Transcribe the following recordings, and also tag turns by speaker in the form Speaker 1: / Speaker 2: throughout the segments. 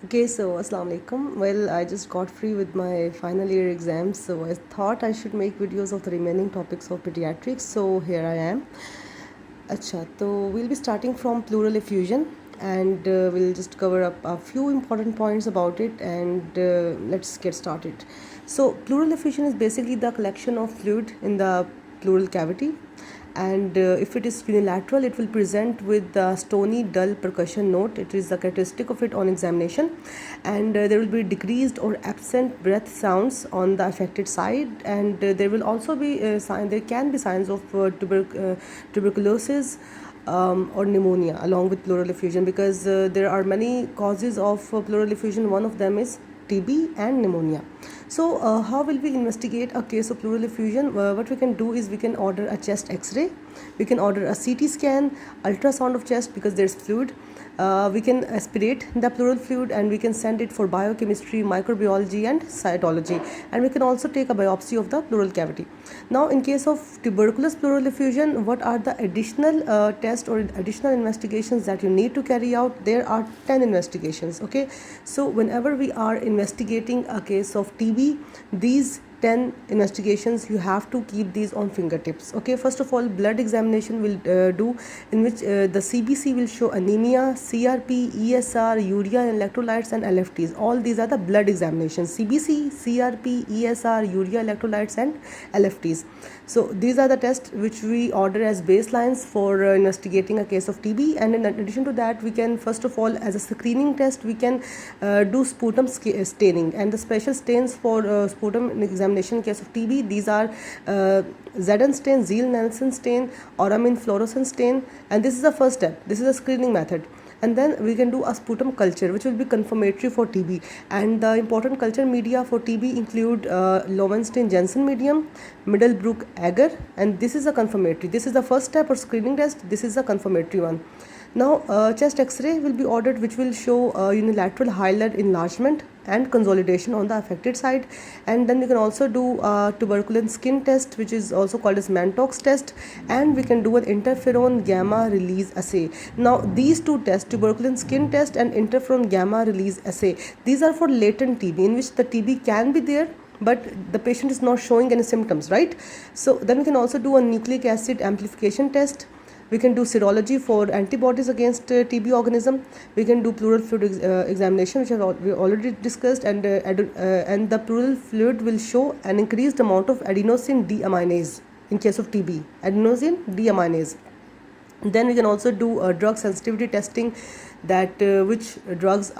Speaker 1: Okay, so Assalamu alaikum. Well, I just got free with my final year exams, so I thought I should make videos of the remaining topics of pediatrics. So here I am. Acha, so we'll be starting from pleural effusion, and we'll just cover up a few important points about it, and let's get started. So pleural effusion is basically the collection of fluid in the pleural cavity, and if it is unilateral, it will present with the stony dull percussion note. It is the characteristic of it on examination, and there will be decreased or absent breath sounds on the affected side, and there will also be there can be signs of tuberculosis or pneumonia along with pleural effusion, because there are many causes of pleural effusion. One of them is TB and pneumonia. So how will we investigate a case of pleural effusion? What we can do is we can order a chest x-ray, we can order a CT scan, ultrasound of chest because there's fluid. We can aspirate the pleural fluid and we can send it for biochemistry, microbiology and cytology, and we can also take a biopsy of the pleural cavity. Now in case of tuberculous pleural effusion, what are the additional tests or additional investigations that you need to carry out? There are 10 investigations. Okay, so whenever we are investigating a case of TB, these 10 investigations, you have to keep these on fingertips. Okay, first of all, blood examination will do, in which the CBC will show anemia, CRP, ESR, urea and electrolytes and LFTs. All these are the blood examinations: CBC, CRP, ESR, urea, electrolytes and LFTs. So these are the tests which we order as baselines for investigating a case of TB. And in addition to that, we can, first of all, as a screening test, we can do sputum staining, and the special stains for sputum examination in case of TB, these are Zn stain, Zeal-Nelson stain, Oramin fluorescence stain, and this is the first step. This is a screening method. And then we can do a sputum culture, which will be confirmatory for TB. And the important culture media for TB include Lowenstein-Jensen medium, Middlebrook agar, and this is a confirmatory. This is the first step or screening test. This is a confirmatory one. Now chest x-ray will be ordered, which will show unilateral hilar enlargement and consolidation on the affected side. And then we can also do tuberculin skin test, which is also called as Mantox test, and we can do an interferon gamma release assay. Now these two tests, tuberculin skin test and interferon gamma release assay, these are for latent TB, in which the TB can be there but the patient is not showing any symptoms, right? So then we can also do a nucleic acid amplification test. We can do serology for antibodies against TB organism. We can do pleural fluid examination, which we already discussed, and the pleural fluid will show an increased amount of adenosine deaminase in case of TB. Adenosine deaminase. Then we can also do drug sensitivity testing, that which drugs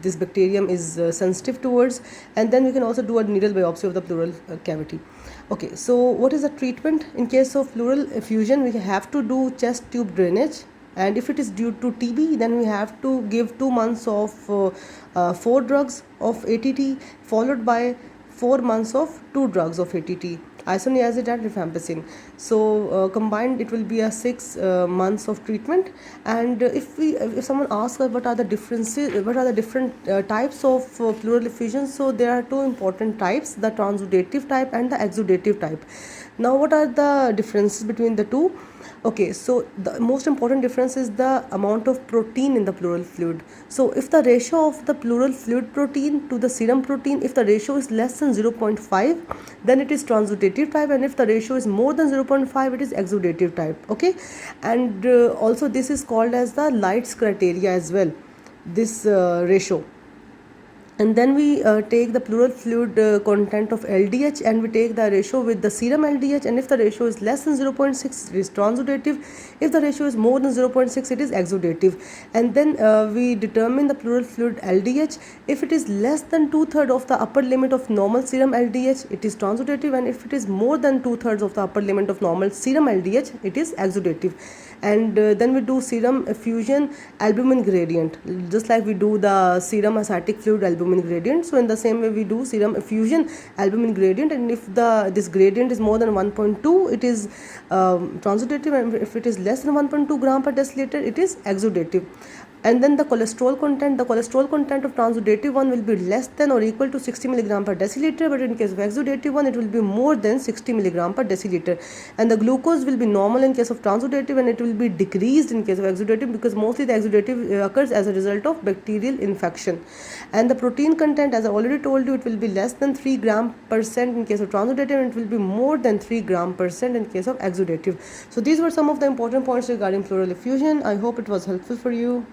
Speaker 1: this bacterium is sensitive towards, and then we can also do a needle biopsy of the pleural cavity. Okay, so what is the treatment? In case of pleural effusion, we have to do chest tube drainage, and if it is due to TB, then we have to give 2 months of 4 drugs of ATT, followed by 4 months of 2 drugs of ATT, isoniazid and rifampicin. So combined it will be a 6 months of treatment. And if someone asks what are the differences, what are the different types of pleural effusion, so there are 2 important types: the transudative type and the exudative type. Now what are the differences between the two? Okay, so the most important difference is the amount of protein in the pleural fluid. So if the ratio of the pleural fluid protein to the serum protein, if the ratio is less than 0.5, then it is transudative type, and if the ratio is more than 0.5, it is exudative type. Okay, and also this is called as the Light's criteria as well, this ratio. And then we take the pleural fluid content of LDH, and we take the ratio with the serum LDH, and if the ratio is less than 0.6, it is transudative. If the ratio is more than 0.6, it is exudative. And then we determine the pleural fluid LDH. If it is less than 2/3 of the upper limit of normal serum LDH, it is transudative, and if it is more than 2/3 of the upper limit of normal serum LDH, it is exudative. And then we do serum effusion albumin gradient, just like we do the serum ascitic fluid albumin gradient. So in the same way we do serum effusion albumin gradient, and if this gradient is more than 1.2, it is transudative, and if it is less than 1.2 gram per deciliter, it is exudative. And then the cholesterol content of transudative one will be less than or equal to 60 milligram per deciliter, but in case of exudative one, it will be more than 60 milligram per deciliter. And the glucose will be normal in case of transudative, and it will be decreased in case of exudative, because mostly the exudative occurs as a result of bacterial infection. And the protein content, as I already told you, it will be less than 3 gram percent in case of transudative, and it will be more than 3 gram percent in case of exudative. So these were some of the important points regarding pleural effusion. I hope it was helpful for you.